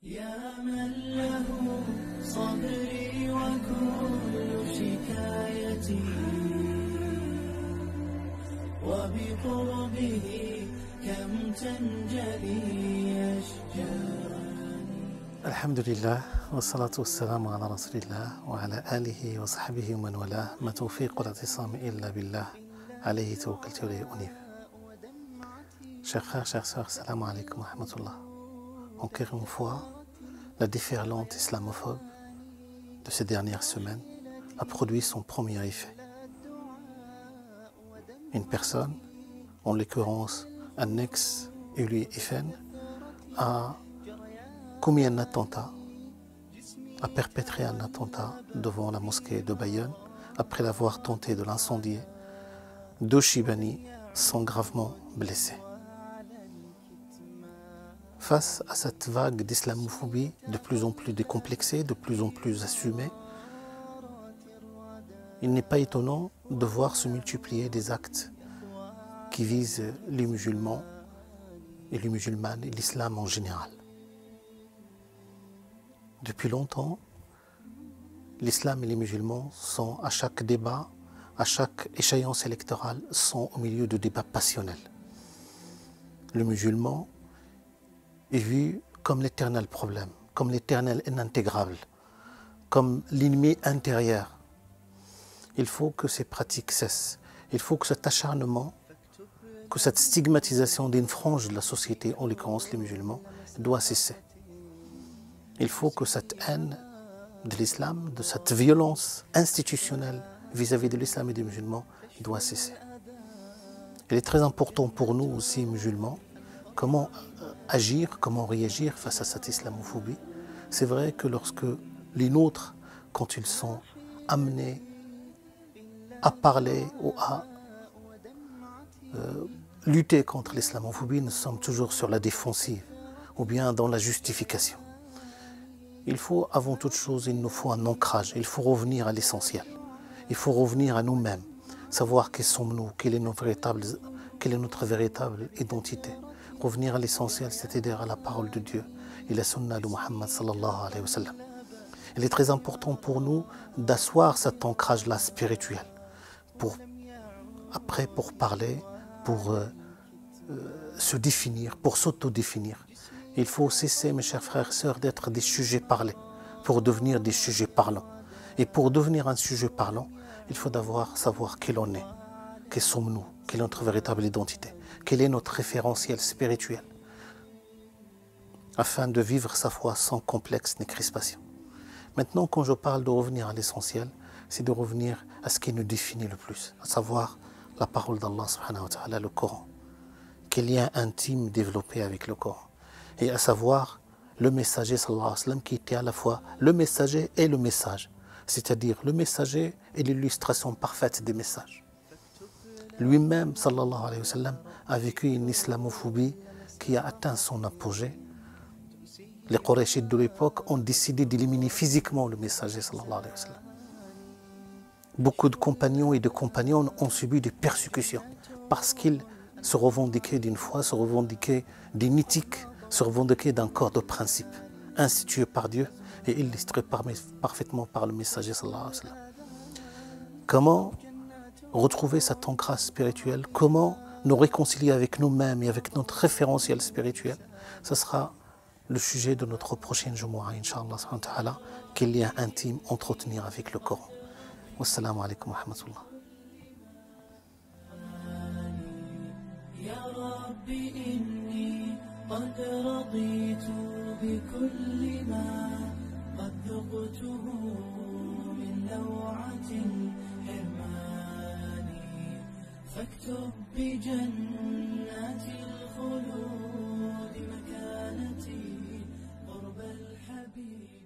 يا من له صبري وكل شكايتي وبقربه كم تنجلي أشجاني. الحمد لله والصلاة والسلام على رسول الله وعلى آله وصحبه ومن والاه. ما توفيق والاعتصام إلا بالله عليه توكلت وإليه أنيب. Chers frères, chères sœurs, salam alaikum wa rahmatullah. Encore une fois, la déferlante islamophobe de ces dernières semaines a produit son premier effet. Une personne, en l'occurrence un ex-élu FN, a commis un attentat, a perpétré un attentat devant la mosquée de Bayonne après l'avoir tenté de l'incendier. Deux Chibani sont gravement blessés. Face à cette vague d'islamophobie de plus en plus décomplexée, de plus en plus assumée, il n'est pas étonnant de voir se multiplier des actes qui visent les musulmans et les musulmanes et l'islam en général. Depuis longtemps, l'islam et les musulmans sont à chaque débat, à chaque échéance électorale, sont au milieu de débats passionnels. Le musulman est vu comme l'éternel problème, comme l'éternel inintégrable, comme l'ennemi intérieur. Il faut que ces pratiques cessent. Il faut que cet acharnement, que cette stigmatisation d'une frange de la société, en l'occurrence les musulmans, doit cesser. Il faut que cette haine de l'islam, de cette violence institutionnelle vis-à-vis de l'islam et des musulmans doit cesser. Il est très important pour nous aussi, musulmans, comment agir, comment réagir face à cette islamophobie. C'est vrai que lorsque les nôtres, quand ils sont amenés à parler ou à lutter contre l'islamophobie, nous sommes toujours sur la défensive ou bien dans la justification. Il faut, avant toute chose, il nous faut un ancrage, il faut revenir à l'essentiel. Il faut revenir à nous-mêmes, savoir qui sommes-nous, quelle est notre véritable identité. Revenir à l'essentiel, c'est-à-dire à la parole de Dieu et la sunna de Muhammad sallallahu alayhi wa sallam. Il est très important pour nous d'asseoir cet ancrage-là spirituel, pour parler, pour se définir, pour s'autodéfinir. Il faut cesser, mes chers frères et sœurs, d'être des sujets parlés pour devenir des sujets parlants. Et pour devenir un sujet parlant, il faut d'abord savoir qui l'on est, qui sommes-nous, quelle est notre véritable identité, quel est notre référentiel spirituel, afin de vivre sa foi sans complexe ni crispation. Maintenant, quand je parle de revenir à l'essentiel, c'est de revenir à ce qui nous définit le plus, à savoir la parole d'Allah subhanahu wa ta'ala, le Coran, quel lien intime développé avec le Coran, et à savoir le messager sallallahu alayhi wa sallam qui était à la fois le messager et le message, c'est-à-dire le messager et l'illustration parfaite des messages. Lui-même, sallallahu alayhi wa sallam, a vécu une islamophobie qui a atteint son apogée. Les Qurayshites de l'époque ont décidé d'éliminer physiquement le messager, sallallahu alayhi wa sallam. Beaucoup de compagnons et de compagnons ont subi des persécutions parce qu'ils se revendiquaient d'une foi, se revendiquaient d'une éthique, se revendiquaient d'un corps de principe institué par Dieu et illustré parfaitement par le messager, sallallahu alayhi wa sallam. Comment retrouver cet ancrage spirituel, comment nous réconcilier avec nous-mêmes et avec notre référentiel spirituel, ce sera le sujet de notre prochaine Jumu'ah, Inch'Allah, quel lien intime entretenir avec le Coran. Wassalamu alaikum wa rahmatullah. يا رب إني قد رضيت بكل ما قد ذقته من لوعة الحرمان فاكتب بجنات الخلود مكانتي قرب الحبيب.